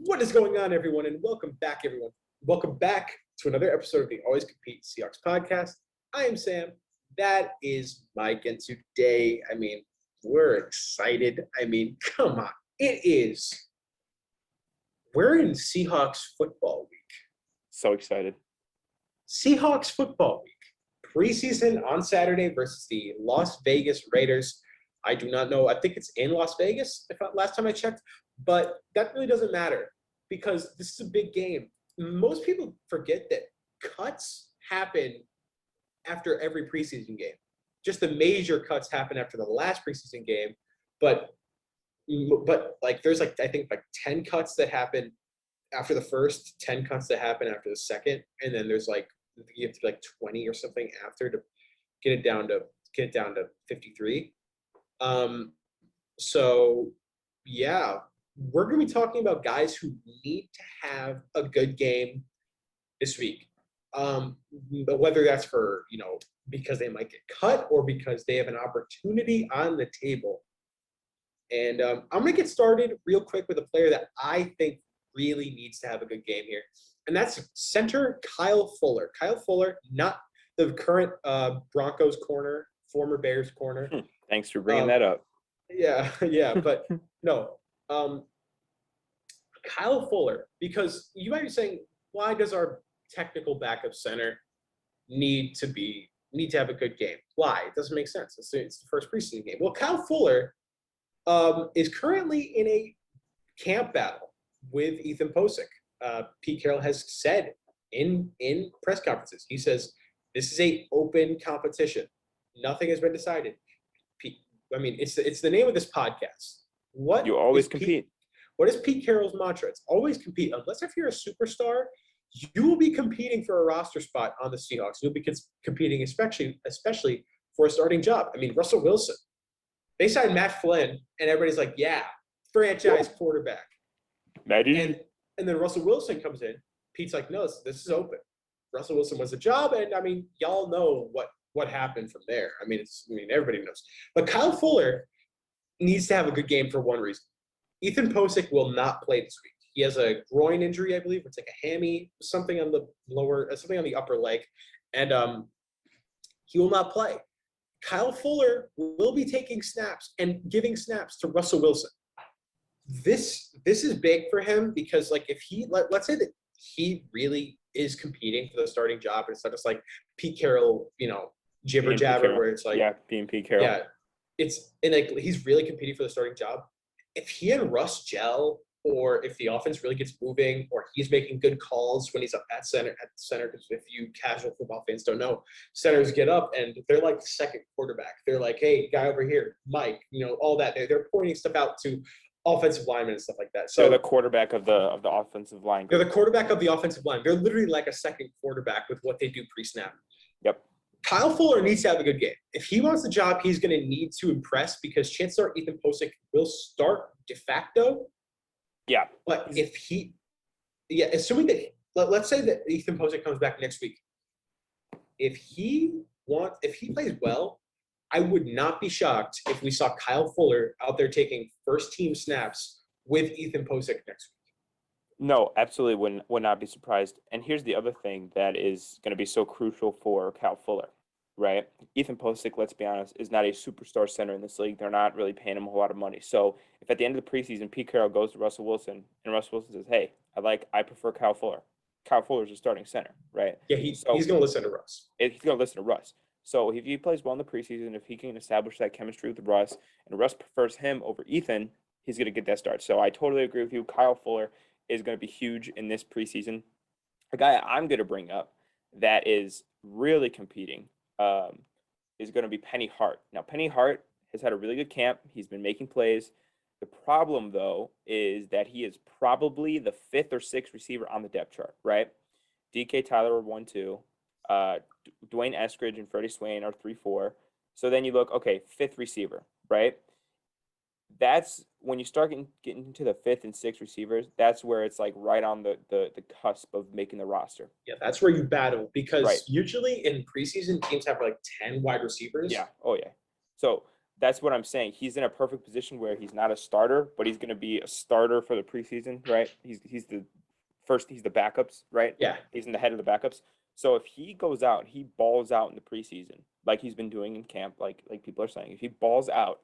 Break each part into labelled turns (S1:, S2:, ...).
S1: What is going on, everyone? And welcome back, everyone. Welcome back to another episode of the Always Compete Seahawks podcast. I am Sam. That is Mike. And today, we're excited. Come on. We're in Seahawks football week.
S2: So excited.
S1: Seahawks football week. Preseason on Saturday versus the Las Vegas Raiders. I do not know. I think it's in Las Vegas, last time I checked. But that really doesn't matter because this is a big game. Most people forget that cuts happen after every preseason game. Just the major cuts happen after the last preseason game. But there's I think 10 cuts that happen after the first, 10 cuts that happen after the second, and then there's you have to be 20 or something after to get it down to 53. So yeah, we're going to be talking about guys who need to have a good game this week. But whether that's for, because they might get cut or because they have an opportunity on the table. And I'm going to get started real quick with a player that I think really needs to have a good game here. And that's center Kyle Fuller. Kyle Fuller, not the current Broncos corner, former Bears corner.
S2: Thanks for bringing that up.
S1: Yeah, but no. Kyle Fuller, because you might be saying, why does our technical backup center need to have a good game? Why? It doesn't make sense. It's the first preseason game. Well, Kyle Fuller is currently in a camp battle with Ethan Posek. Pete Carroll has said in press conferences, he says, this is a open competition. Nothing has been decided. It's the name of this podcast.
S2: You always compete.
S1: What is Pete Carroll's mantra? It's always compete. Unless if you're a superstar, you will be competing for a roster spot on the Seahawks. You'll be competing especially for a starting job. Russell Wilson. They signed Matt Flynn, and everybody's like, yeah, franchise quarterback.
S2: Imagine.
S1: And then Russell Wilson comes in. Pete's like, no, this is open. Russell Wilson was the job, and y'all know what happened from there. Everybody knows. But Kyle Fuller needs to have a good game for one reason. Ethan Posek will not play this week. He has a groin injury, I believe. It's a hammy, something on the upper leg, and he will not play. Kyle Fuller will be taking snaps and giving snaps to Russell Wilson. This is big for him because if he let's say that he really is competing for the starting job, and it's not just Pete Carroll, jibber jabber, where it's
S2: being Pete Carroll.
S1: Yeah, he's really competing for the starting job. If he and Russ gel, or if the offense really gets moving, or he's making good calls when he's up at center, because if you casual football fans don't know, centers get up and they're like the second quarterback. They're like, hey, guy over here, Mike, all that. They're pointing stuff out to offensive linemen and stuff like that. So
S2: they're the quarterback of the offensive line group.
S1: They're the quarterback of the offensive line. They're literally like a second quarterback with what they do pre-snap.
S2: Yep.
S1: Kyle Fuller needs to have a good game. If he wants the job, he's going to need to impress because chances are Ethan Posek will start de facto.
S2: Yeah.
S1: But assuming that, let's say that Ethan Posek comes back next week. If he plays well, I would not be shocked if we saw Kyle Fuller out there taking first team snaps with Ethan Posek next week.
S2: No, absolutely would not be surprised. And here's the other thing that is going to be so crucial for Kyle Fuller, right? Ethan Posek, let's be honest, is not a superstar center in this league. They're not really paying him a whole lot of money. So if at the end of the preseason, Pete Carroll goes to Russell Wilson and Russell Wilson says, hey, I prefer Kyle Fuller. Kyle Fuller's a starting center, right?
S1: Yeah, he's going to listen to Russ.
S2: He's going to listen to Russ. So if he plays well in the preseason, if he can establish that chemistry with Russ, and Russ prefers him over Ethan, he's going to get that start. So I totally agree with you. Kyle Fuller is going to be huge in this preseason. A guy I'm going to bring up that is really competing is going to be Penny Hart. Now, Penny Hart has had a really good camp. He's been making plays. The problem, though, is that he is probably the fifth or sixth receiver on the depth chart, right? DK Tyler are 1-2. Dwayne Eskridge and Freddie Swain are 3-4. So then you look, okay, fifth receiver, right? That's when you start getting into the fifth and sixth receivers, that's where it's right on the cusp of making the roster.
S1: Yeah, that's where you battle because usually in preseason teams have 10 wide receivers.
S2: Yeah. Oh, yeah. So That's what I'm saying. He's in a perfect position where he's not a starter, but he's going to be a starter for the preseason, right? He's the backups, right?
S1: Yeah.
S2: He's in the head of the backups. So if he goes out, he balls out in the preseason, like he's been doing in camp, like people are saying. If he balls out,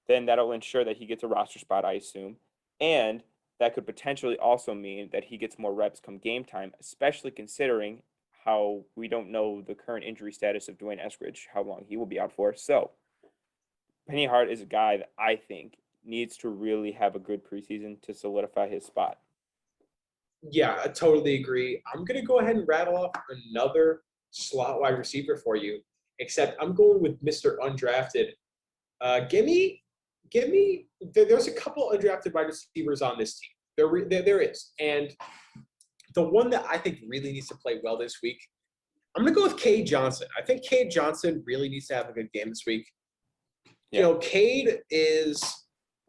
S2: then that'll ensure that he gets a roster spot, I assume. And that could potentially also mean that he gets more reps come game time, especially considering how we don't know the current injury status of Dwayne Eskridge, how long he will be out for. So Penny Hart is a guy that I think needs to really have a good preseason to solidify his spot.
S1: Yeah, I totally agree. I'm going to go ahead and rattle off another slot wide receiver for you, except I'm going with Mr. Undrafted. There's a couple undrafted wide receivers on this team. There is. And the one that I think really needs to play well this week, I'm going to go with Cade Johnson. I think Cade Johnson really needs to have a good game this week.
S2: Yeah.
S1: You know, Cade is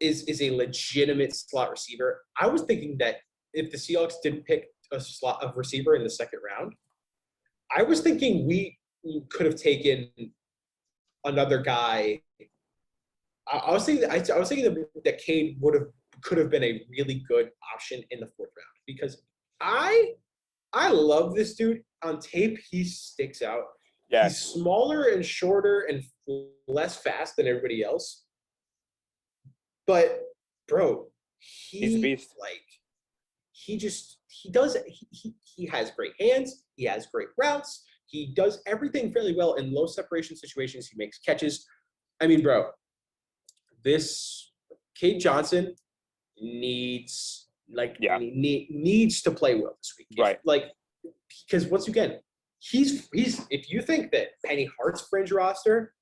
S1: a legitimate slot receiver. I was thinking that if the Seahawks didn't pick a slot of receiver in the second round, I was thinking we could have taken another guy. I was thinking that Cade could have been a really good option in the fourth round because I love this dude. On tape, he sticks out.
S2: Yeah.
S1: He's smaller and shorter and less fast than everybody else. But bro,
S2: he's a beast.
S1: He has great hands. He has great routes. He does everything fairly well in low separation situations. He makes catches. I mean, bro, this Cade Johnson needs to play well this week.
S2: Right.
S1: Because once again, he's if you think that Penny Hart's fringe roster,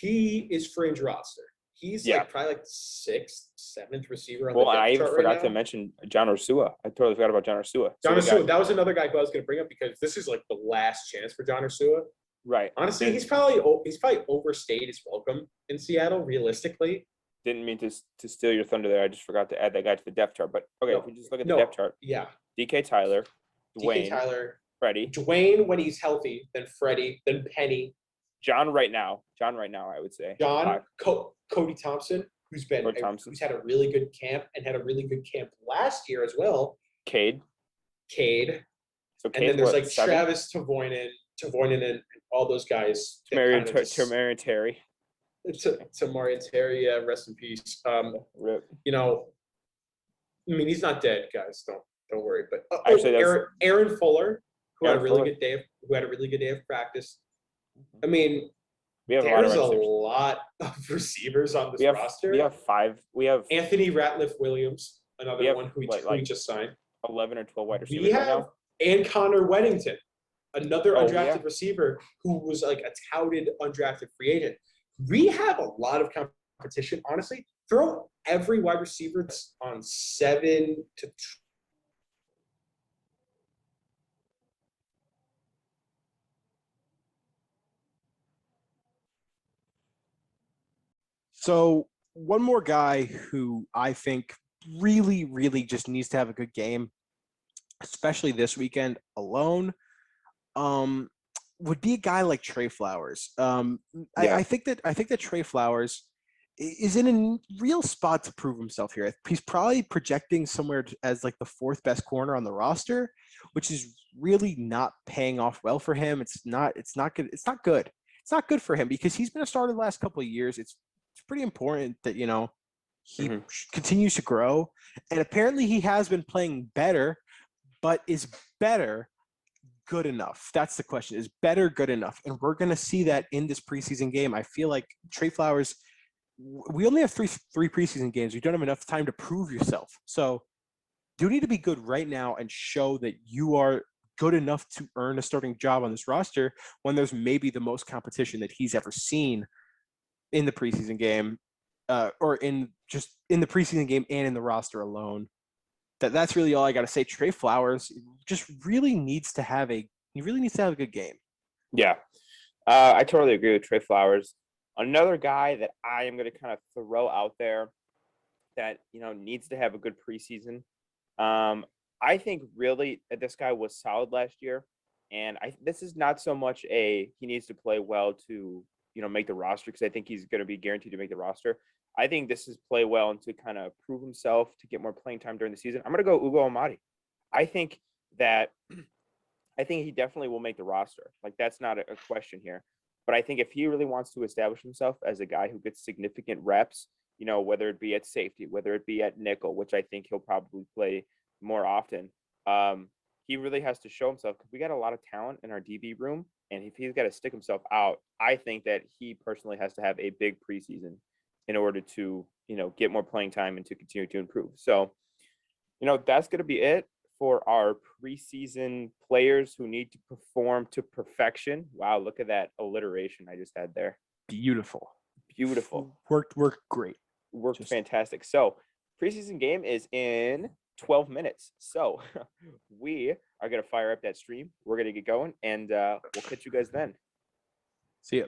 S1: he is fringe roster. He's probably sixth, seventh receiver on the depth chart.
S2: I even forgot to mention John Ursua. I totally forgot about John Ursua.
S1: John Ursua, that was another guy who I was going to bring up because this is the last chance for John Ursua.
S2: Right.
S1: Honestly, he's probably overstayed his welcome in Seattle. Realistically,
S2: didn't mean to steal your thunder there. I just forgot to add that guy to the depth chart. But okay, if we just look at the depth chart, DK Tyler, Dwayne, Freddie,
S1: Dwayne when he's healthy, then Freddie, then Penny.
S2: John right now, I would say.
S1: Cody Thompson, who's had a really good camp and had a really good camp last year as well.
S2: Cade.
S1: So and then there's Travis Tavoinen and all those guys.
S2: Tamarian Terry.
S1: Tamarian Terry, rest in peace.
S2: Rip.
S1: You know, I mean, he's not dead, guys. Don't worry. But
S2: actually,
S1: Aaron Fuller, who had a really good day of practice. I mean, there's a lot of receivers on this roster.
S2: We have 5. We have
S1: Anthony Ratliff Williams, another one who we just signed.
S2: 11 or 12 wide receivers right now.
S1: And Connor Weddington, another undrafted receiver who was a touted undrafted free agent. We have a lot of competition, honestly. Throw every wide receiver that's on 7 to.
S3: So one more guy who I think really, really just needs to have a good game, especially this weekend alone, would be a guy like Trey Flowers. I think that Trey Flowers is in a real spot to prove himself here. He's probably projecting somewhere as the 4th best corner on the roster, which is really not paying off well for him. It's not good. It's not good. It's not good for him because he's been a starter the last couple of years. It's pretty important that, he continues to grow. And apparently he has been playing better, but is better good enough? That's the question. Is better good enough? And we're going to see that in this preseason game. I feel like Trey Flowers, we only have three preseason games. You don't have enough time to prove yourself. So you need to be good right now and show that you are good enough to earn a starting job on this roster when there's maybe the most competition that he's ever seen in the preseason game, or in the preseason game and in the roster alone. That's really all I got to say. Trey Flowers just really needs to have a good game.
S2: Yeah, I totally agree with Trey Flowers. Another guy that I am going to kind of throw out there that needs to have a good preseason. I think really that this guy was solid last year, and this is not so much he needs to play well to make the roster because I think he's going to be guaranteed to make the roster. I think this is play well and to kind of prove himself to get more playing time during the season. I'm going to go Ugo Amadi. I think he definitely will make the roster. Like, that's not a question here. But I think if he really wants to establish himself as a guy who gets significant reps, whether it be at safety, whether it be at nickel, which I think he'll probably play more often, he really has to show himself because we got a lot of talent in our DB room. And if he's got to stick himself out, I think that he personally has to have a big preseason in order to, get more playing time and to continue to improve. So, that's going to be it for our preseason players who need to perform to perfection. Wow, look at that alliteration I just had there.
S3: Beautiful. Worked great.
S2: Worked fantastic. So, preseason game is in 12 minutes. So, we are going to fire up that stream. We're going to get going, and we'll catch you guys then.
S3: See ya.